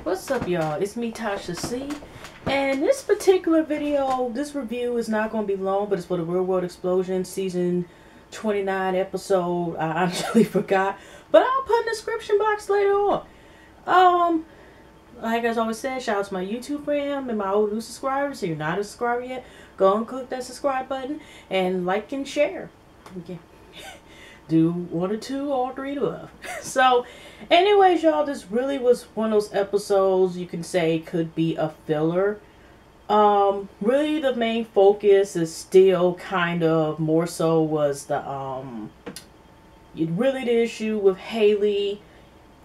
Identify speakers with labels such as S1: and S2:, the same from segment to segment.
S1: What's up, y'all? It's me, Tasha C. And this particular video, this review is not going to be long, but it's for the Real World Explosion season 29 episode. I honestly forgot, but I'll put in the description box later on. Like I always said, shout out to my YouTube fam and my old new subscribers. If you're not a subscriber yet, go and click that subscribe button and like and share. Okay. Do 1 or 2 or 3 to love. So anyways, y'all, this really was one of those episodes you can say could be a filler. Really the main focus is still kind of more so was the really the issue with Haley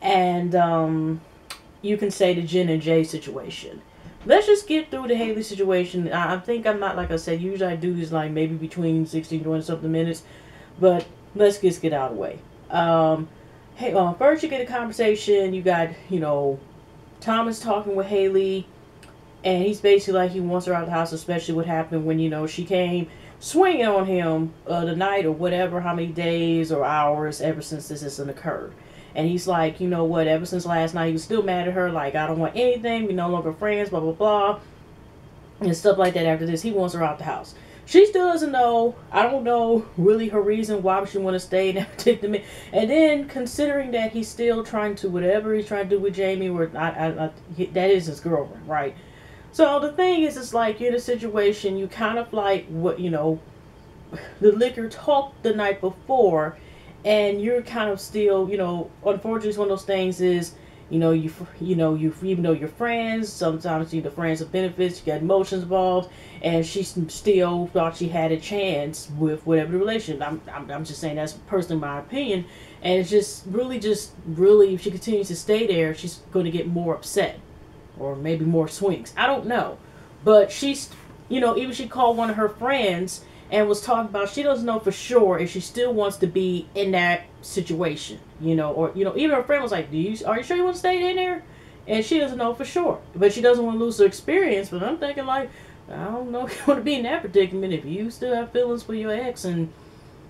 S1: and you can say the Jen and Jay situation. Let's just get through the Haley situation. I think I'm not, like I said, usually I do these like maybe between 60 and 20 something minutes, but let's just get out of the way. Hey, first you get a conversation. You got, Thomas talking with Haley, and he's basically like he wants her out of the house, especially what happened when, she came swinging on him the night or whatever, how many days or hours ever since this hasn't occurred. And he's like, you know what, ever since last night, he was still mad at her, like, I don't want anything, we're no longer friends, blah, blah, blah, and stuff like that. After this, he wants her out the house. She still doesn't know. I don't know really her reason why she want to stay in that particular minute. And then considering that he's still trying to, whatever he's trying to do with Jamie, where that is his girlfriend, right? So the thing is, it's like you're in a situation, you kind of like what, the liquor talked the night before, and you're kind of still, unfortunately, it's one of those things is, even though you're friends, sometimes the friends of benefits, you got emotions involved, and she still thought she had a chance with whatever the relation. I'm just saying that's personally my opinion, and it's just really, if she continues to stay there, she's going to get more upset, or maybe more swings. I don't know, but she's, even she called one of her friends and was talking about she doesn't know for sure if she still wants to be in that situation, or even her friend was like, are you sure you want to stay in there? And she doesn't know for sure, but she doesn't want to lose her experience. But I'm thinking, like, I don't know if you want to be in that predicament if you still have feelings for your ex and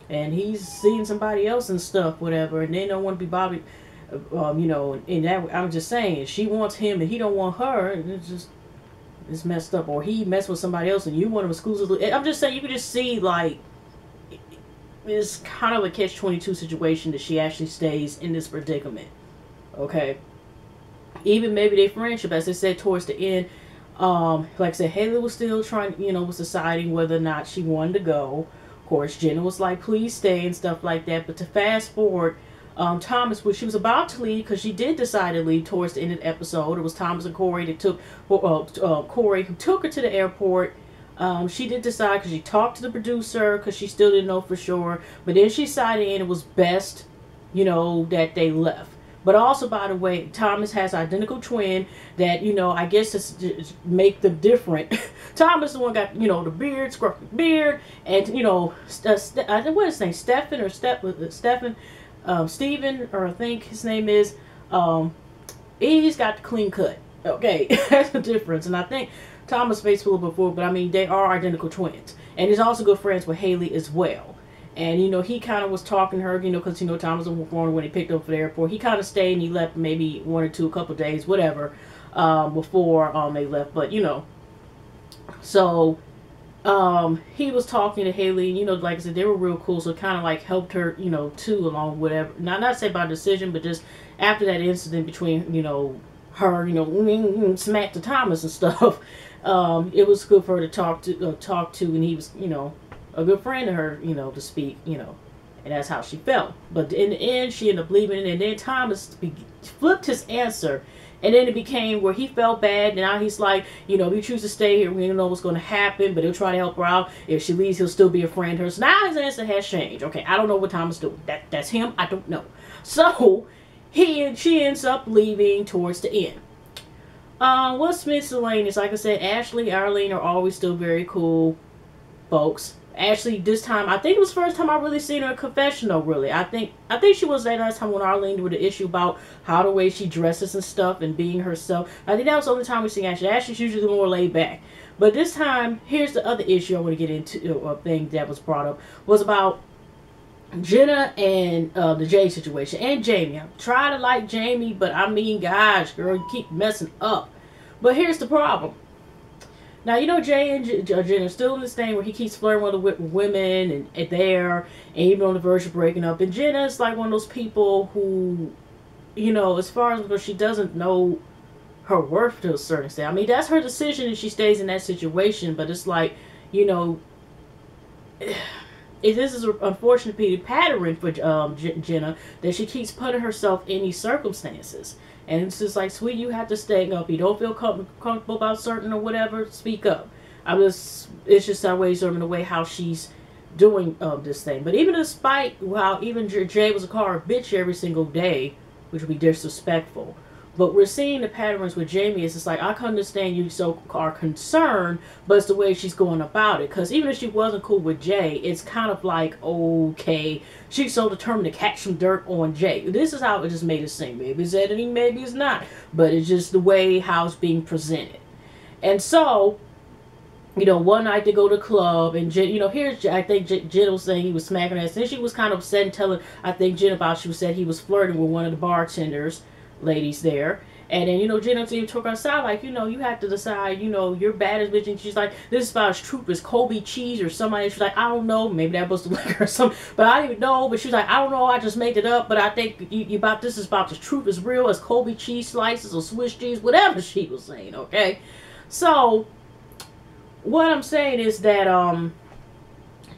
S1: he's seeing somebody else and stuff, whatever, and they don't want to be bothered. In that, I'm just saying, she wants him and he don't want her, and it's messed up. Or he messed with somebody else and you want him exclusively. I'm just saying, you can just see, like, it's kind of a catch-22 situation that she actually stays in this predicament. Okay. Even maybe their friendship, as I said towards the end, like I said, Haley was still trying, was deciding whether or not she wanted to go. Of course, Jenna was like, please stay and stuff like that. But to fast forward, Thomas, when she was about to leave, because she did decide to leave towards the end of the episode, it was Thomas and Corey that took, Corey who took her to the airport. She did decide, because she talked to the producer, because she still didn't know for sure, but then she decided it was best, that they left. But also, by the way, Thomas has an identical twin that, I guess to make them different. Thomas the one got, the beard, scruffy beard, and, I think what his name, Stephen, Steven, or I think his name is, he's got the clean cut. Okay, that's the difference. And I think Thomas faced a little before, but I mean, they are identical twins. And he's also good friends with Haley as well. And, he kind of was talking to her, because, Thomas was born when he picked up for the airport. He kind of stayed and he left maybe 1 or 2, a couple of days, whatever, before they left. But, so he was talking to Haley, and, like I said, they were real cool. So it kind of like helped her, too, along whatever. Not to say by decision, but just after that incident between, her, smacked to Thomas and stuff. It was good for her to talk to, and he was, a good friend to her, to speak, and that's how she felt. But in the end, she ended up leaving, and then Thomas flipped his answer, and then it became where he felt bad, and now he's like, if you choose to stay here, we don't know what's going to happen, but he'll try to help her out. If she leaves, he'll still be a friend to her. So now his answer has changed. Okay, I don't know what Thomas doing. That's him. I don't know. So she ends up leaving towards the end. What's miscellaneous? Like I said, Ashley, Arlene are always still very cool folks. Ashley, this time, I think it was the first time I really seen her in confessional, really. I think she was that last time when Arlene with the issue about how the way she dresses and stuff and being herself. I think that was the only time we seen Ashley. Ashley's usually more laid back. But this time, here's the other issue I want to get into, a thing that was brought up, was about Jenna and the Jay situation, and Jamie. I'm trying to like Jamie, but I mean, gosh, girl, you keep messing up. But here's the problem. Now, you know, Jay and Jenna are still in this thing where he keeps flirting with women and there, and even on the verge of breaking up. And Jenna's like one of those people who, you know, as far as because she doesn't know her worth to a certain extent. I mean, that's her decision if she stays in that situation, but it's like, you know, this is an unfortunate pattern for Jenna that she keeps putting herself in these circumstances. And it's just like, sweet, you have to stay up. You don't feel comfortable about certain or whatever, speak up. It's just that way, sort of in the way how she's doing this thing. But even despite how even Jay was a call her a bitch every single day, which would be disrespectful. But we're seeing the patterns with Jamie. It's just like, I can understand you so are concerned, but it's the way she's going about it. Because even if she wasn't cool with Jay, it's kind of like, okay, she's so determined to catch some dirt on Jay. This is how it just made it seem. Maybe it's editing, maybe it's not. But it's just the way how it's being presented. And so, you know, one night they go to the club, and Jen, you know, here's, I think Jen was saying he was smacking her ass. And she was kind of upset and telling, I think Jen about, she said he was flirting with one of the bartenders ladies there. And then, you know, Jenna even took her aside, like, you know, you have to decide, you know, you're bad as bitch. And she's like, this is about as truth as Kobe cheese or somebody. She's like, I don't know, maybe that was the liquor or something, but I don't even know. But she's like, I don't know, I just made it up, but I think you about this is about as truth as real as Kobe cheese slices or Swiss cheese, whatever she was saying. Okay, so what I'm saying is that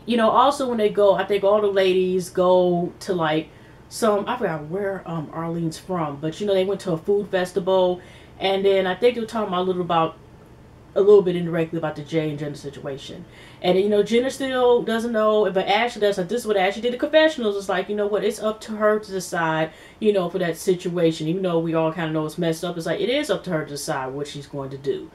S1: you know, also when they go, I think all the ladies go to like I forgot where Arlene's from, but you know, they went to a food festival, and then I think they were talking a little bit indirectly about the Jay and Jenna situation. And you know, Jenna still doesn't know, but Ashley does. Like, this is what Ashley did the confessionals. It's like, you know what, it's up to her to decide, you know, for that situation. Even though we all kind of know it's messed up, it's like, it is up to her to decide what she's going to do.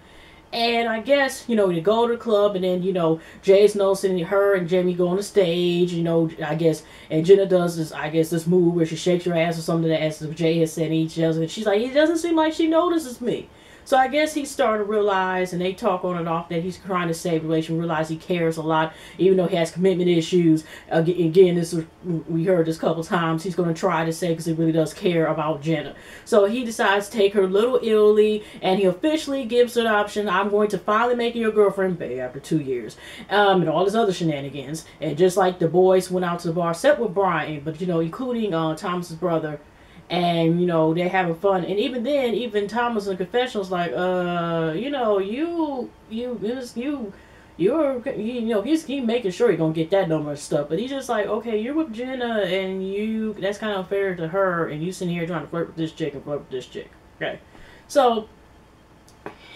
S1: And I guess, you know, you go to the club, and then, you know, Jay's noticing her and Jamie go on the stage, you know, I guess, and Jenna does this, I guess, this move where she shakes her ass or something that as Jay has said, each other, and she's like, it doesn't seem like she notices me. So I guess he's starting to realize, and they talk on and off, that he's trying to save the relation, realize he cares a lot, even though he has commitment issues. Again, this is, we heard this a couple times, he's going to try to say because he really does care about Jenna. So he decides to take her a little Italy, and he officially gives her the option, I'm going to finally make you your girlfriend, babe, after 2 years. And all his other shenanigans. And just like the boys went out to the bar, except with Brian, but, you know, including Thomas's brother, and you know, they're having fun. And even then, even Thomas in confessionals like, you know, you're you know, he's making sure he's gonna get that number of stuff, but he's just like, okay, you're with Jenna, and that's kind of unfair to her, and you sitting here trying to flirt with this chick and flirt with this chick. Okay, so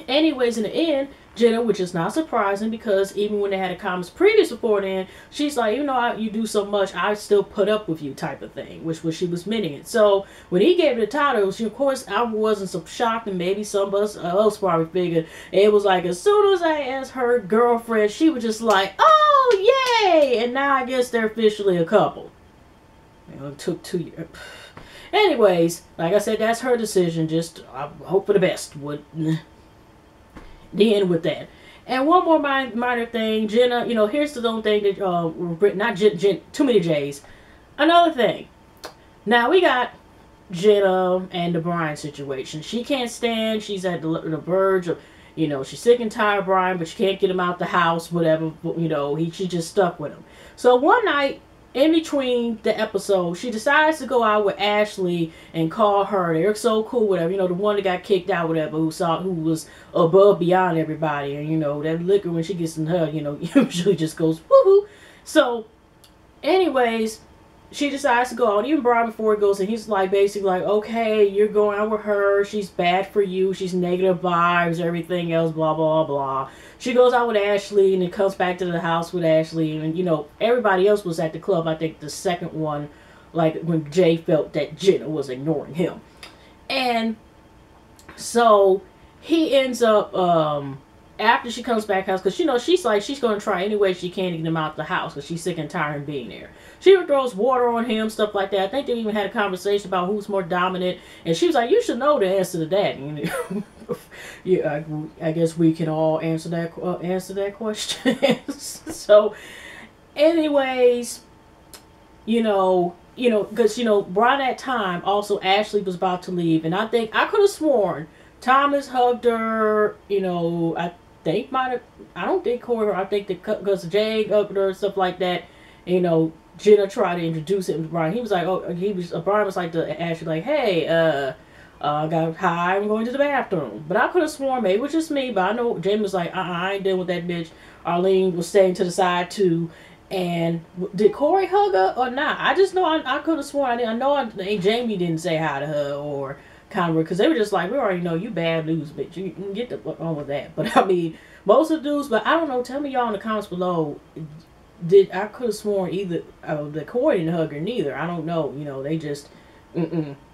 S1: anyways, in the end, Jenna, which is not surprising because even when they had a comments previous before then, she's like, you know, you do so much, I still put up with you type of thing, which was she was meaning it. So when he gave it the title, she, of course, I wasn't so shocked, and maybe some of us else probably figured it was like, as soon as I asked her girlfriend, she was just like, oh yay, and now I guess they're officially a couple. You know, it took 2 years. Anyways, like I said, that's her decision. Just I hope for the best. The end with that. And one more minor thing, Jenna, you know, here's the little thing that, not too many J's. Another thing. Now we got Jenna and the Brian situation. She can't stand, she's at the verge of, you know, she's sick and tired of Brian, but she can't get him out the house, whatever, you know, she just stuck with him. So one night, in between the episode, she decides to go out with Ashley and call her. They're so cool, whatever. You know, the one that got kicked out, whatever, who was above beyond everybody. And, you know, that liquor, when she gets in her, you know, usually just goes woohoo. So, anyways, she decides to go out. Even Brian before it goes, and he's like, basically like, okay, you're going out with her. She's bad for you. She's negative vibes, everything else, blah, blah, blah. She goes out with Ashley, and then comes back to the house with Ashley. And, you know, everybody else was at the club. I think the second one, like when Jay felt that Jenna was ignoring him. And so he ends up, after she comes back house, because, you know, she's like, she's going to try any way she can to get him out the house because she's sick and tired of being there. She throws water on him, stuff like that. I think they even had a conversation about who's more dominant. And she was like, you should know the answer to that. And, yeah, I guess we can all answer that question. So, anyways, Because by that time also Ashley was about to leave, and I think I could have sworn Thomas hugged her. I think I don't think Corey. I think because Jay hugged her and stuff like that. Jenna tried to introduce him to Brian. He was like, Brian was like to Ashley, like, hey, I got high, I'm going to the bathroom. But I could have sworn maybe it was just me, but I know Jamie was like, I ain't dealing with that bitch. Arlene was staying to the side too. And did Corey hug her or not? I just know I could have sworn I know Jamie didn't say hi to her or kind of, because they were just like, we already know you bad news, bitch. You can get the fuck on with that. But I mean, most of the dudes, but I don't know. Tell me y'all in the comments below. I could have sworn either that Corey didn't hug her neither. I don't know. They just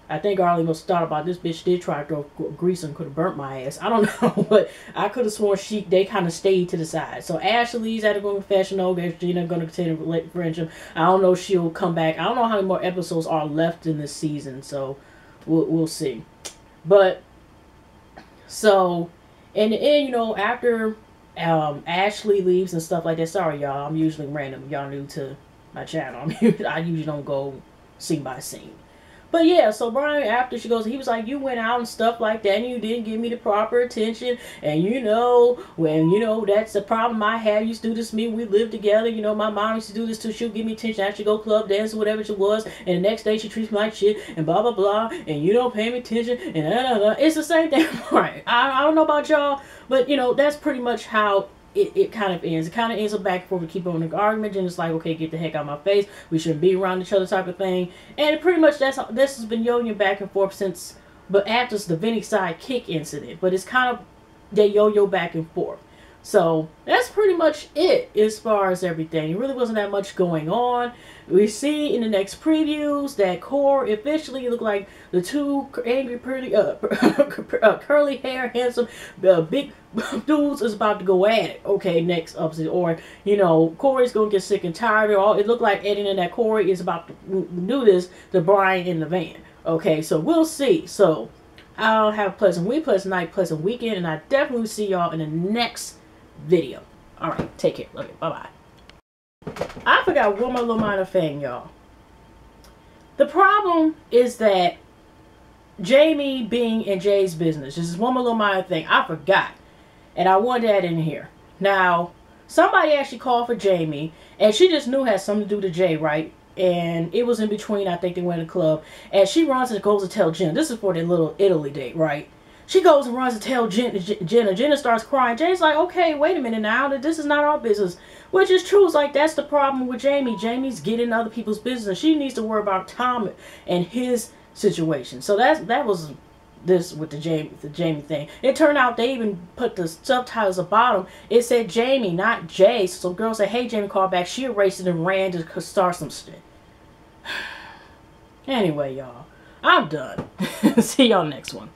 S1: I think Arlene must have thought about this bitch did try to throw grease and could have burnt my ass. I don't know, but I could have sworn they kind of stayed to the side. So Ashley's at a confessional. Gina going to continue to friendship. I don't know if she'll come back. I don't know how many more episodes are left in this season, so we'll see. But so in the end, after Ashley leaves and stuff like that. Sorry, y'all. I'm usually random. Y'all new to my channel. I usually don't go scene by scene. But yeah, so Brian, after she goes, he was like, you went out and stuff like that, and you didn't give me the proper attention. And that's the problem I had. You used to do this to me. We lived together. My mom used to do this too. She'll give me attention. I should go club dance or whatever she was. And the next day she treats me like shit and blah, blah, blah. And you don't pay me attention. And it's the same thing. Right. I don't know about y'all, but that's pretty much how it kind of ends. It kind of ends up back and forth. We keep on the argument, and it's like, okay, get the heck out of my face. We shouldn't be around each other type of thing. And pretty much this has been yo-yoing back and forth since, but after the Vinny sidekick incident. But it's kind of, they yo-yo back and forth. So that's pretty much it as far as everything. It really wasn't that much going on. We see in the next previews that Corey officially look like the two angry, pretty, curly hair, handsome, big dudes is about to go at it. Okay, next episode, or Corey's gonna get sick and tired. It looked like Eddie and that Corey is about to do this to Brian in the van. Okay, so we'll see. So I'll have a pleasant week, pleasant night, pleasant weekend, and I definitely see y'all in the next video. Alright, take care. Love you. Bye-bye. I forgot one more little minor thing, y'all. The problem is that Jamie being in Jay's business. This is one more little minor thing. I forgot. And I wanted that in here. Now, somebody actually called for Jamie, and she just knew it had something to do to Jay, right? And it was in between, I think they went to the club. And she runs and goes to tell Jenna. This is for their little Italy date, right? She goes and runs to tell Jenna. Jenna starts crying. Jay's like, okay, wait a minute now. This is not our business. Which is true. It's like, that's the problem with Jamie. Jamie's getting other people's business. She needs to worry about Tom and his situation. So that was this with the Jamie thing. It turned out they even put the subtitles at the bottom. It said Jamie, not Jay. So some girl said, hey, Jamie, call back. She erased it and ran to start some shit. Anyway, y'all, I'm done. See y'all next one.